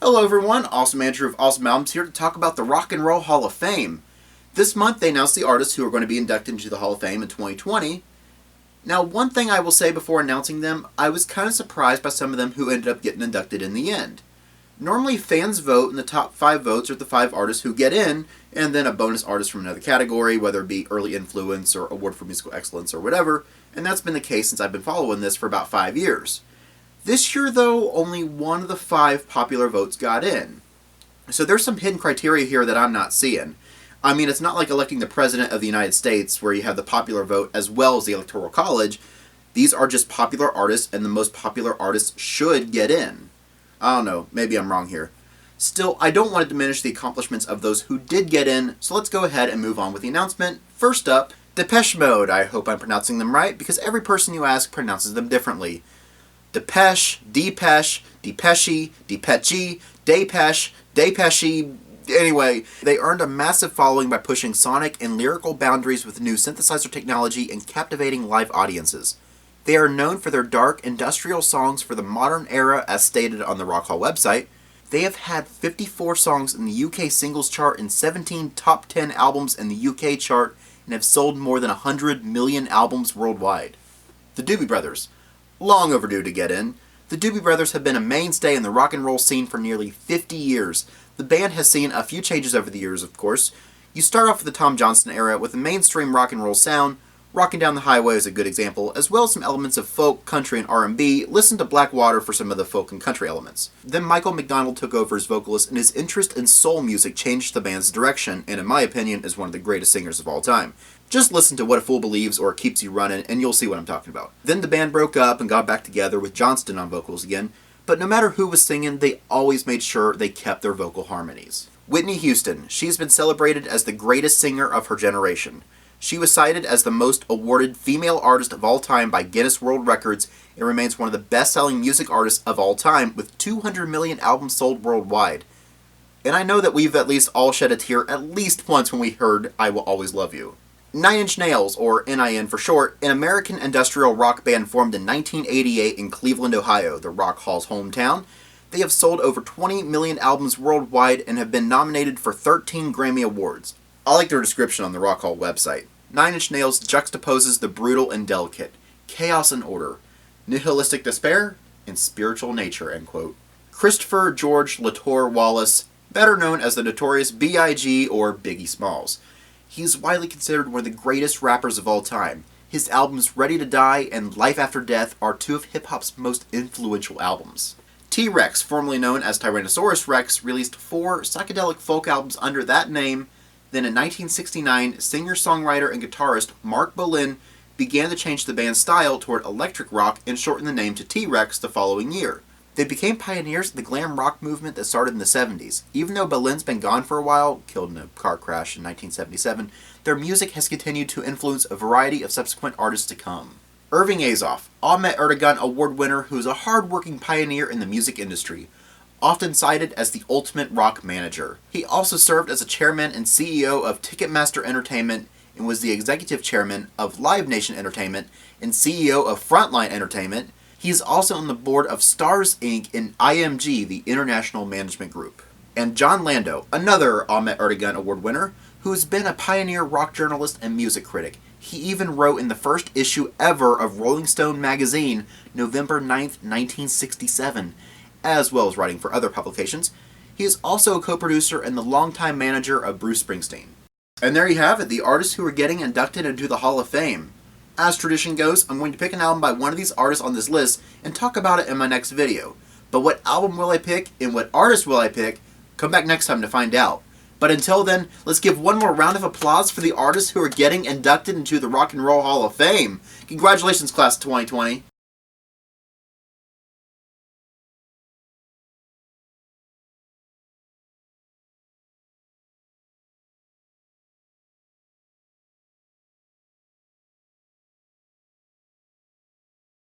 Hello everyone, Awesome Andrew of Awesome Albums here to talk about the Rock and Roll Hall of Fame. This month they announced the artists who are going to be inducted into the Hall of Fame in 2020. Now, one thing I will say before announcing them, I was kind of surprised by some of them who ended up getting inducted in the end. Normally fans vote and the top 5 votes are the 5 artists who get in, and then a bonus artist from another category, whether it be Early Influence or Award for Musical Excellence or whatever, and that's been the case since I've been following this for about 5 years. This year, though, only one of the 5 popular votes got in. So there's some hidden criteria here that I'm not seeing. I mean, it's not like electing the President of the United States where you have the popular vote as well as the Electoral College. These are just popular artists, and the most popular artists should get in. I don't know, maybe I'm wrong here. Still, I don't want to diminish the accomplishments of those who did get in, so let's go ahead and move on with the announcement. First up, Depeche Mode. I hope I'm pronouncing them right, because every person you ask pronounces them differently. Depeche, Depeche, Depeche, Depeche, Depeche, Depeche. Anyway, they earned a massive following by pushing sonic and lyrical boundaries with new synthesizer technology and captivating live audiences. They are known for their dark, industrial songs for the modern era, as stated on the Rock Hall website. They have had 54 songs in the UK singles chart and 17 top 10 albums in the UK chart, and have sold more than 100 million albums worldwide. The Doobie Brothers. Long overdue to get in. The Doobie Brothers have been a mainstay in the rock and roll scene for nearly 50 years. The band has seen a few changes over the years, of course. You start off with the Tom Johnston era with a mainstream rock and roll sound. Rockin' Down the Highway is a good example, as well as some elements of folk, country, and R&B. Listen to Blackwater for some of the folk and country elements. Then Michael McDonald took over as vocalist, and his interest in soul music changed the band's direction, and in my opinion is one of the greatest singers of all time. Just listen to What a Fool Believes or Keeps You Runnin', and you'll see what I'm talking about. Then the band broke up and got back together with Johnston on vocals again, but no matter who was singing, they always made sure they kept their vocal harmonies. Whitney Houston. She's been celebrated as the greatest singer of her generation. She was cited as the most awarded female artist of all time by Guinness World Records and remains one of the best-selling music artists of all time with 200 million albums sold worldwide. And I know that we've at least all shed a tear at least once when we heard I Will Always Love You. Nine Inch Nails, or NIN for short, an American industrial rock band formed in 1988 in Cleveland, Ohio, the Rock Hall's hometown. They have sold over 20 million albums worldwide and have been nominated for 13 Grammy Awards. I like their description on the Rock Hall website. Nine Inch Nails juxtaposes the brutal and delicate, chaos and order, nihilistic despair, and spiritual nature, end quote. Christopher George Latour Wallace, better known as the notorious B.I.G. or Biggie Smalls. He is widely considered one of the greatest rappers of all time. His albums Ready to Die and Life After Death are 2 of hip-hop's most influential albums. T-Rex, formerly known as Tyrannosaurus Rex, released 4 psychedelic folk albums under that name. Then in 1969, singer-songwriter and guitarist Mark Bolan began to change the band's style toward electric rock and shortened the name to T-Rex the following year. They became pioneers of the glam rock movement that started in the 70s. Even though Bolan's been gone for a while, killed in a car crash in 1977, their music has continued to influence a variety of subsequent artists to come. Irving Azoff, Ahmet Ertegun Award winner who is a hard-working pioneer in the music industry, often cited as the ultimate rock manager. He also served as a chairman and CEO of Ticketmaster Entertainment and was the executive chairman of Live Nation Entertainment and CEO of Frontline Entertainment. He is also on the board of Stars Inc. and IMG, the International Management Group. And John Lando, another Ahmet Ertegun Award winner, who has been a pioneer rock journalist and music critic. He even wrote in the first issue ever of Rolling Stone magazine, November 9th, 1967, as well as writing for other publications. He is also a co-producer and the longtime manager of Bruce Springsteen. And there you have it, the artists who are getting inducted into the Hall of Fame. As tradition goes, I'm going to pick an album by one of these artists on this list and talk about it in my next video. But what album will I pick and what artist will I pick? Come back next time to find out. But until then, let's give one more round of applause for the artists who are getting inducted into the Rock and Roll Hall of Fame. Congratulations, class of 2020.